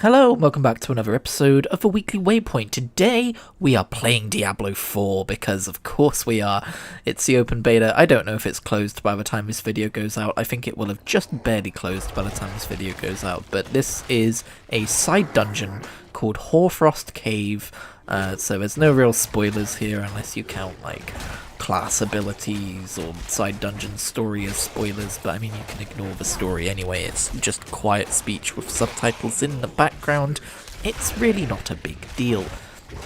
Hello and welcome back to another episode of the Weekly Waypoint. Today we are playing Diablo IV because of course we are. It's the open beta. I don't know if it's closed by the time this video goes out. I think it will have just barely closed by the time this video goes out. But this is a side dungeon called Hoarfrost Cave. So there's no real spoilers here unless you count like class abilities or side dungeon story as spoilers, but I mean you can ignore the story anyway. It's just quiet speech with subtitles in the background. It's really not a big deal.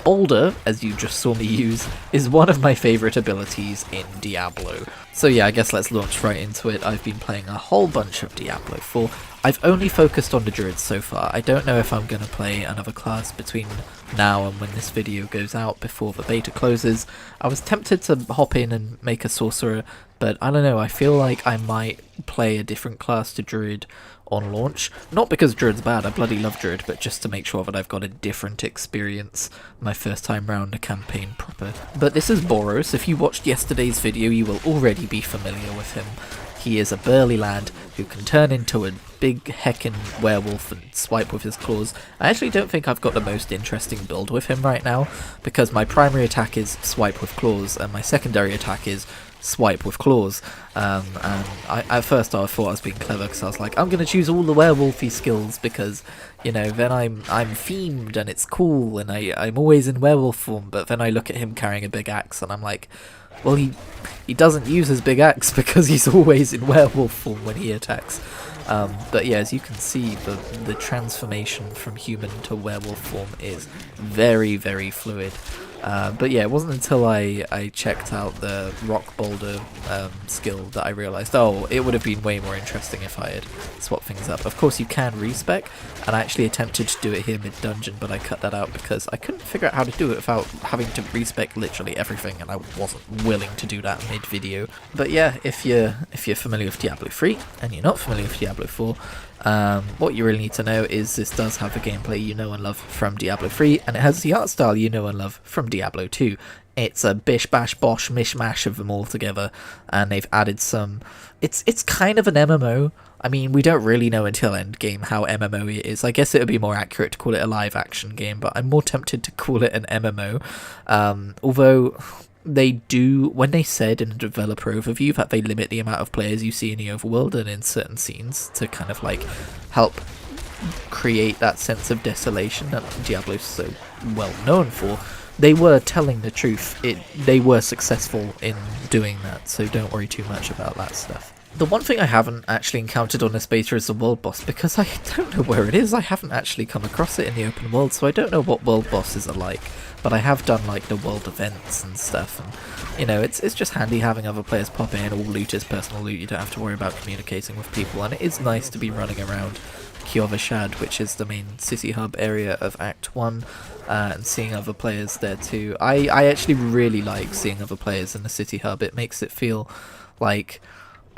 Boulder, as you just saw me use, is one of my favourite abilities in Diablo. So yeah, I guess let's launch right into it. I've been playing a whole bunch of Diablo 4. I've only focused on the druids so far. I don't know if I'm going to play another class between now and when this video goes out before the beta closes. I was tempted to hop in and make a sorcerer, but I don't know, I feel like I might play a different class to druid on launch. Not because druid's bad, I bloody love druid, but just to make sure that I've got a different experience my first time round a campaign proper. But this is Boros. If you watched yesterday's video you will already be familiar with him. He is a burly lad who can turn into a big heckin' werewolf and swipe with his claws. I actually don't think I've got the most interesting build with him right now, because my primary attack is swipe with claws and my secondary attack is swipe with claws. And at first I thought I was being clever because I was like, I'm going to choose all the werewolfy skills because, you know, then I'm themed and it's cool and I'm always in werewolf form. But then I look at him carrying a big axe and I'm like, well, he doesn't use his big axe because he's always in werewolf form when he attacks. But yeah, as you can see, the transformation from human to werewolf form is very, very fluid. But yeah, it wasn't until I checked out the rock boulder skill that I realised, oh, it would have been way more interesting if I had swapped things up. Of course you can respec, and I actually attempted to do it here mid-dungeon, but I cut that out because I couldn't figure out how to do it without having to respec literally everything, and I wasn't willing to do that mid-video. But yeah, if you're familiar with Diablo 3, and you're not familiar with Diablo 4, what you really need to know is this does have the gameplay you know and love from Diablo 3, and it has the art style you know and love from Diablo 2. It's a bish bash bosh mishmash of them all together, and they've added some... It's kind of an MMO. I mean, we don't really know until endgame how MMO it is. I guess it would be more accurate to call it a live action game, but I'm more tempted to call it an MMO. Although... they do, when they said in a developer overview that they limit the amount of players you see in the overworld and in certain scenes to kind of like help create that sense of desolation that Diablo's so well known for, they were telling the truth. They were successful in doing that, so don't worry too much about that stuff. The one thing I haven't actually encountered on this beta is the world boss, because I don't know where it is. I haven't actually come across it in the open world, so I don't know what world bosses are like. But I have done like the world events and stuff, and you know, it's just handy having other players pop in. All loot is personal loot, you don't have to worry about communicating with people, and it is nice to be running around Kyovashad, which is the main city hub area of Act 1, and seeing other players there too. I actually really like seeing other players in the city hub. It makes it feel like,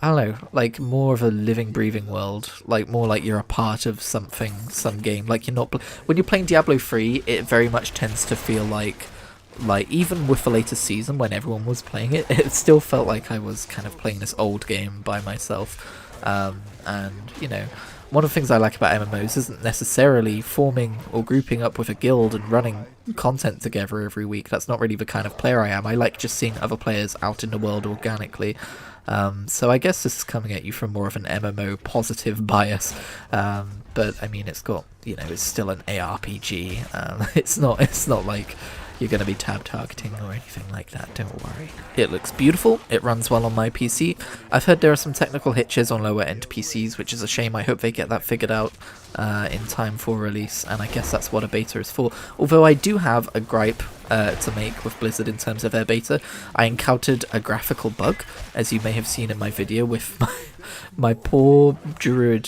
I don't know, like more of a living, breathing world, like more like you're a part of something, some game, like you're not... When you're playing Diablo 3, it very much tends to feel like even with the latest season when everyone was playing it, it still felt like I was kind of playing this old game by myself. And, you know, one of the things I like about MMOs isn't necessarily forming or grouping up with a guild and running content together every week. That's not really the kind of player I am. I like just seeing other players out in the world organically. So I guess this is coming at you from more of an MMO positive bias, but I mean it's got, you know, it's still an ARPG. It's not like you're going to be tab targeting or anything like that, don't worry. It looks beautiful, it runs well on my PC. I've heard there are some technical hitches on lower end PCs, which is a shame. I hope they get that figured out in time for release, and I guess that's what a beta is for. Although I do have a gripe to make with Blizzard in terms of their beta. I encountered a graphical bug, as you may have seen in my video, with my poor druid.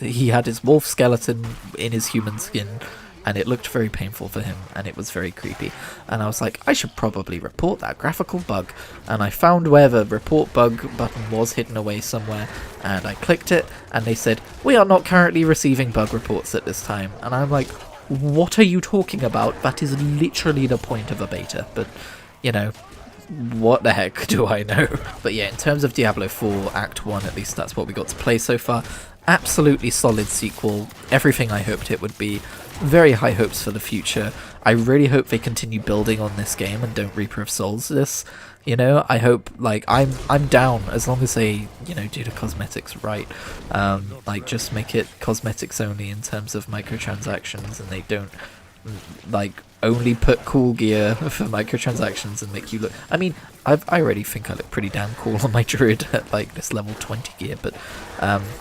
He had his wolf skeleton in his human skin, and it looked very painful for him, and it was very creepy. And I was like, I should probably report that graphical bug. And I found where the report bug button was hidden away somewhere, and I clicked it, and they said, we are not currently receiving bug reports at this time. And I'm like, what are you talking about? That is literally the point of a beta. But, you know, what the heck do I know? But yeah, in terms of Diablo 4 Act 1, at least that's what we got to play so far. absolutely solid sequel, everything I hoped it would be. Very high hopes for the future. I really hope they continue building on this game and don't Reaper of Souls this. You know, I hope, like, I'm down as long as they, you know, do the cosmetics right. Like, just make it cosmetics only in terms of microtransactions, and they don't, like, only put cool gear for microtransactions and make you look... I mean, I already think I look pretty damn cool on my druid at, like, this level 20 gear, but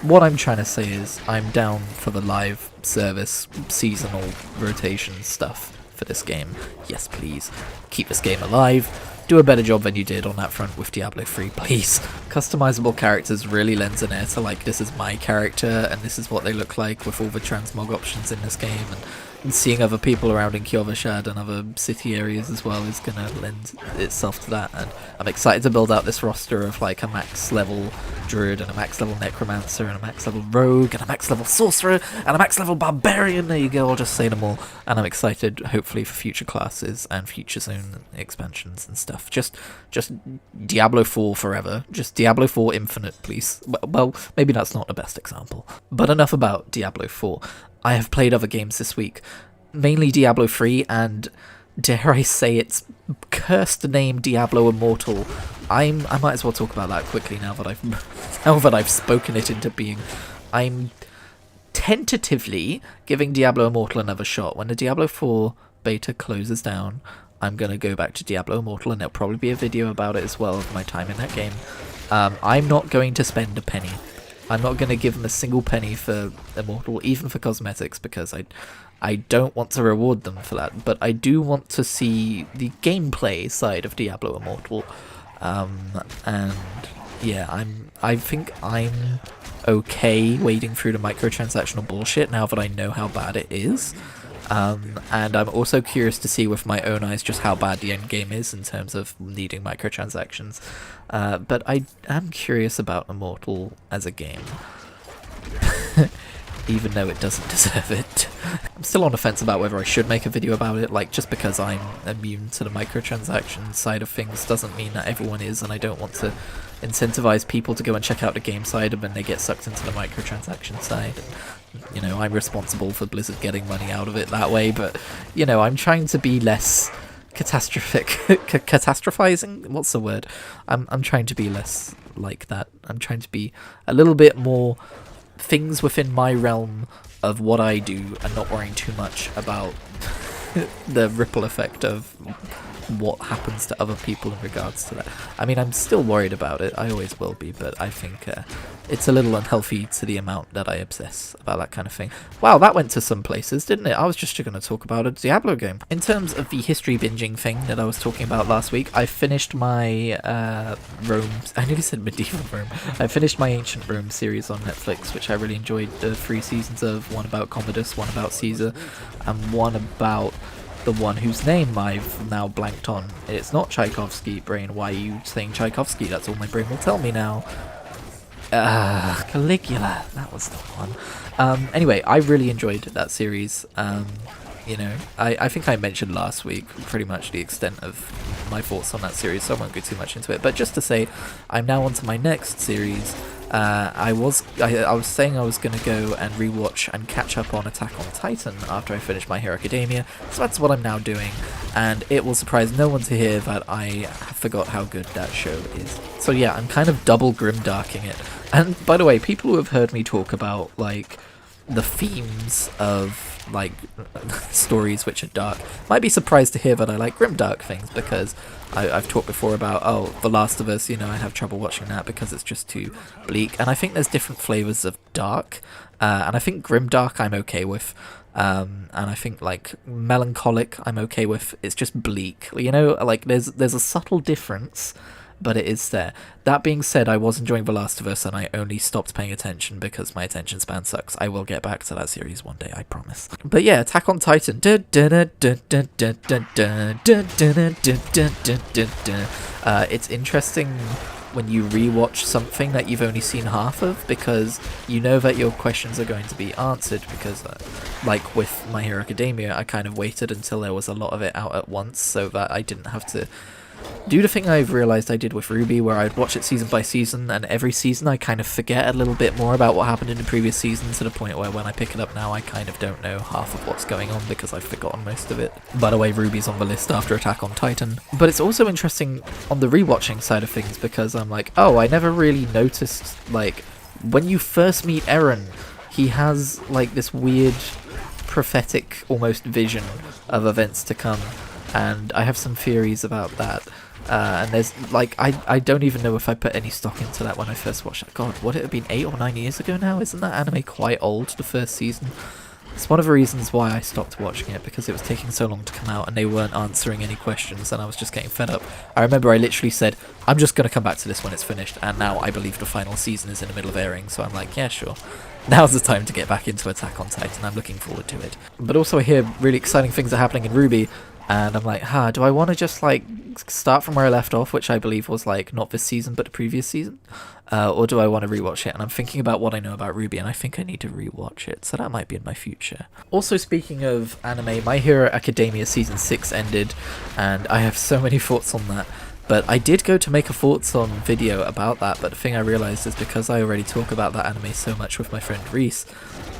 what I'm trying to say is I'm down for the live service seasonal rotation stuff for this game. Yes, please. Keep this game alive. Do a better job than you did on that front with Diablo 3, please. Customizable characters really lends an air to, like, this is my character and this is what they look like with all the transmog options in this game, and seeing other people around in Kyovashad and other city areas as well is going to lend itself to that. And I'm excited to build out this roster of, like, a max level druid and a max level necromancer and a max level rogue and a max level sorcerer and a max level barbarian. There you go, I'll just say them all. And I'm excited, hopefully, for future classes and future zone expansions and stuff. Just Diablo 4 forever. Just Diablo 4 Infinite, please. Well, maybe that's not the best example. But enough about Diablo 4. I have played other games this week, mainly Diablo 3 and, dare I say, its cursed name Diablo Immortal. I might as well talk about that quickly now that I've spoken it into being. I'm tentatively giving Diablo Immortal another shot. When the Diablo 4 beta closes down, I'm going to go back to Diablo Immortal, and there'll probably be a video about it as well of my time in that game. I'm not going to spend a penny. I'm not going to give them a single penny for Immortal, even for cosmetics, because I don't want to reward them for that. But I do want to see the gameplay side of Diablo Immortal. And yeah, I think I'm okay wading through the microtransactional bullshit now that I know how bad it is. And I'm also curious to see with my own eyes just how bad the end game is in terms of needing microtransactions. But I am curious about Immortal as a game, even though it doesn't deserve it. I'm still on the fence about whether I should make a video about it. Like, just because I'm immune to the microtransaction side of things doesn't mean that everyone is, and I don't want to incentivize people to go and check out the game side and then they get sucked into the microtransaction side. You know, I'm responsible for Blizzard getting money out of it that way, but, you know, I'm trying to be less catastrophizing? What's the word? I'm trying to be less like that. I'm trying to be a little bit more things within my realm of what I do and not worrying too much about the ripple effect of what happens to other people in regards to that. I mean, I'm still worried about it, I always will be, but I think it's a little unhealthy to the amount that I obsess about that kind of thing. Wow, that went to some places, didn't it? I was just going to talk about a Diablo game. In terms of the history binging thing that I was talking about last week, I finished my Rome... I nearly said medieval Rome. I finished my Ancient Rome series on Netflix, which I really enjoyed the 3 seasons of. One about Commodus, one about Caesar, and one about the one whose name I've now blanked on. It's not Tchaikovsky. Brain, why are you saying Tchaikovsky? That's all my brain will tell me now. Caligula, that was the one. Anyway, I really enjoyed that series. You know, I think I mentioned last week pretty much the extent of my thoughts on that series, so I won't go too much into it. But just to say, I'm now on to my next series. I was saying I was going to go and rewatch and catch up on Attack on Titan after I finished My Hero Academia, so that's what I'm now doing, and it will surprise no one to hear that I forgot how good that show is. So yeah, I'm kind of double grimdarking it. And by the way, people who have heard me talk about, like, the themes of, like, stories which are dark might be surprised to hear that I like grimdark things, because I've talked before about, oh, The Last of Us, you know, I have trouble watching that because it's just too bleak, and I think there's different flavours of dark, and I think grimdark I'm okay with, and I think, like, melancholic I'm okay with. It's just bleak, you know, like, there's a subtle difference, but it is there. That being said, I was enjoying The Last of Us, and I only stopped paying attention because my attention span sucks. I will get back to that series one day, I promise. But yeah, Attack on Titan. It's interesting when you rewatch something that you've only seen half of, because you know that your questions are going to be answered, because like with My Hero Academia, I kind of waited until there was a lot of it out at once so that I didn't have to do the thing I've realised I did with RWBY, where I'd watch it season by season, and every season I kind of forget a little bit more about what happened in the previous season, to the point where when I pick it up now I kind of don't know half of what's going on because I've forgotten most of it. By the way, RWBY's on the list after Attack on Titan. But it's also interesting on the rewatching side of things, because I'm like, oh, I never really noticed, like, when you first meet Eren, he has like this weird prophetic almost vision of events to come, and I have some theories about that. And there's like, I don't even know if I put any stock into that when I first watched that. God, would it have been 8 or 9 years ago now? Isn't that anime quite old, the first season? It's one of the reasons why I stopped watching it, because it was taking so long to come out and they weren't answering any questions, and I was just getting fed up. I remember I literally said, I'm just going to come back to this when it's finished, and now I believe the final season is in the middle of airing, so I'm like, yeah, sure. Now's the time to get back into Attack on Titan. I'm looking forward to it. But also I hear really exciting things are happening in RWBY, and I'm like, do I want to just like start from where I left off, which I believe was like not this season but the previous season, or do I want to rewatch it? And I'm thinking about what I know about RWBY, and I think I need to rewatch it, so that might be in my future. Also, speaking of anime, My Hero Academia season 6 ended, and I have so many thoughts on that. But I did go to make a thoughts on video about that, but the thing I realised is because I already talk about that anime so much with my friend Reese,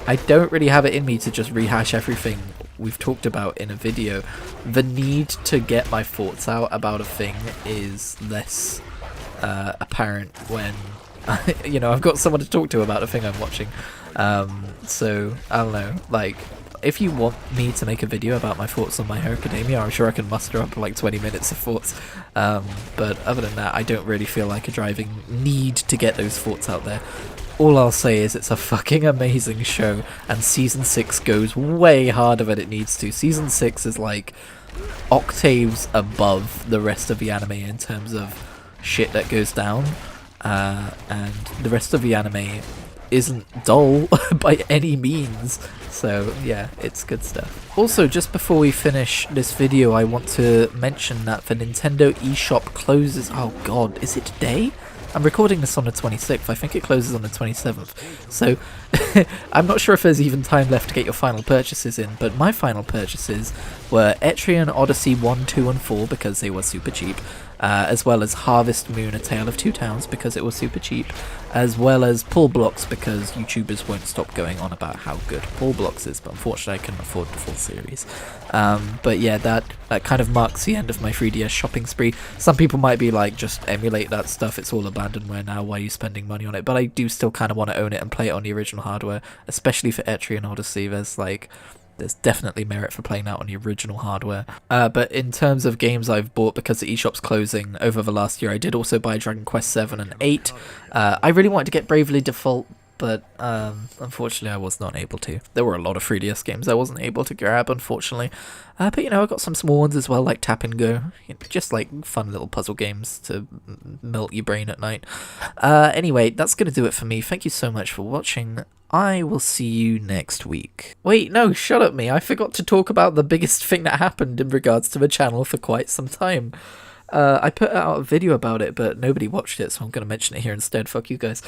I don't really have it in me to just rehash everything we've talked about in a video. The need to get my thoughts out about a thing is less apparent when, you know, I've got someone to talk to about a thing I'm watching. So, I don't know, like, if you want me to make a video about my thoughts on My Hero Academia, I'm sure I can muster up like 20 minutes of thoughts. But other than that, I don't really feel like a driving need to get those thoughts out there. All I'll say is it's a fucking amazing show, and Season 6 goes way harder than it needs to. Season 6 is like octaves above the rest of the anime in terms of shit that goes down, and the rest of the anime isn't dull by any means. So yeah, it's good stuff. Also, just before we finish this video, I want to mention that the Nintendo eShop closes... Oh god, is it today? I'm recording this on the 26th, I think it closes on the 27th, so I'm not sure if there's even time left to get your final purchases in, but my final purchases were Etrian Odyssey 1, 2 and 4 because they were super cheap, as well as Harvest Moon A Tale of Two Towns because it was super cheap, as well as Pull Blocks because YouTubers won't stop going on about how good Pull Blocks is, but unfortunately I couldn't afford the full series. But yeah, that kind of marks the end of my 3DS shopping spree. Some people might be like, just emulate that stuff, it's all abandonware now, why are you spending money on it? But I do still kind of want to own it and play it on the original hardware, especially for Etrian Odyssey. There's definitely merit for playing that on the original hardware. But in terms of games I've bought because the eShop's closing over the last year, I did also buy Dragon Quest 7 and 8. I really wanted to get Bravely Default, but unfortunately I was not able to. There were a lot of 3DS games I wasn't able to grab, unfortunately. But you know, I got some small ones as well, like Tap and Go. Just like fun little puzzle games to melt your brain at night. Anyway, that's going to do it for me. Thank you so much for watching. I will see you next week. Wait, no, shut up me. I forgot to talk about the biggest thing that happened in regards to the channel for quite some time. I put out a video about it, but nobody watched it, so I'm going to mention it here instead. Fuck you guys.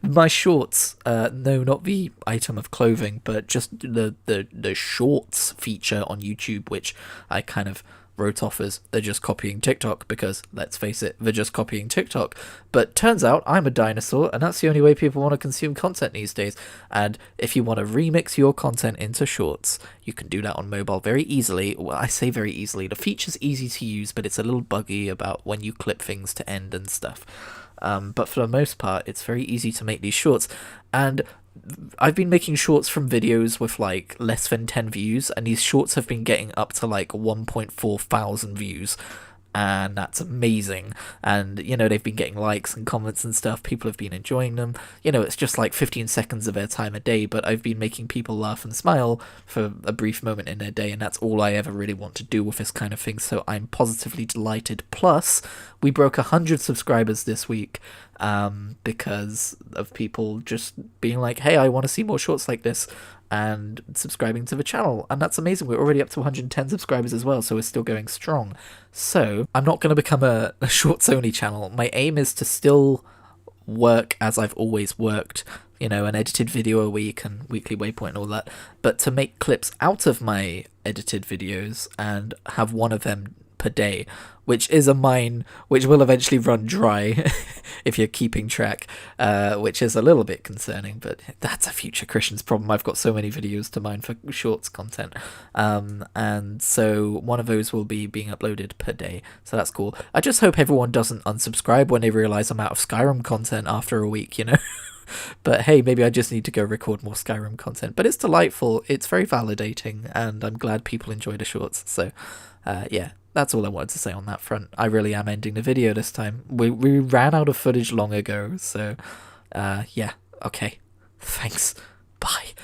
My shorts, no, not the item of clothing, but just the shorts feature on YouTube, which I kind of wrote off as they're just copying TikTok, because let's face it, they're just copying TikTok. But turns out I'm a dinosaur, and that's the only way people want to consume content these days. And if you want to remix your content into shorts, you can do that on mobile very easily. Well, I say very easily. The feature's easy to use, but it's a little buggy about when you clip things to end and stuff. But for the most part, it's very easy to make these shorts. And I've been making shorts from videos with like less than 10 views, and these shorts have been getting up to like 1.4 thousand views, and that's amazing. And you know, they've been getting likes and comments and stuff. People have been enjoying them. You know, it's just like 15 seconds of their time a day, but I've been making people laugh and smile for a brief moment in their day, and that's all I ever really want to do with this kind of thing, so I'm positively delighted. Plus, we broke 100 subscribers this week, because of people just being like, hey, I want to see more shorts like this, and subscribing to the channel, and that's amazing. We're already up to 110 subscribers as well, so we're still going strong. So I'm not going to become a shorts only channel. My aim is to still work as I've always worked, you know, an edited video a week and weekly Waypoint and all that, but to make clips out of my edited videos and have one of them per day, which is a mine which will eventually run dry if you're keeping track, which is a little bit concerning, but that's a future Christian's problem. I've got so many videos to mine for shorts content, and so one of those will be being uploaded per day, so that's cool. I just hope everyone doesn't unsubscribe when they realise I'm out of Skyrim content after a week, you know? But hey, maybe I just need to go record more Skyrim content. But it's delightful, it's very validating, and I'm glad people enjoy the shorts. So, yeah, that's all I wanted to say on that front. I really am ending the video this time. We ran out of footage long ago, so, yeah, okay. Thanks. Bye.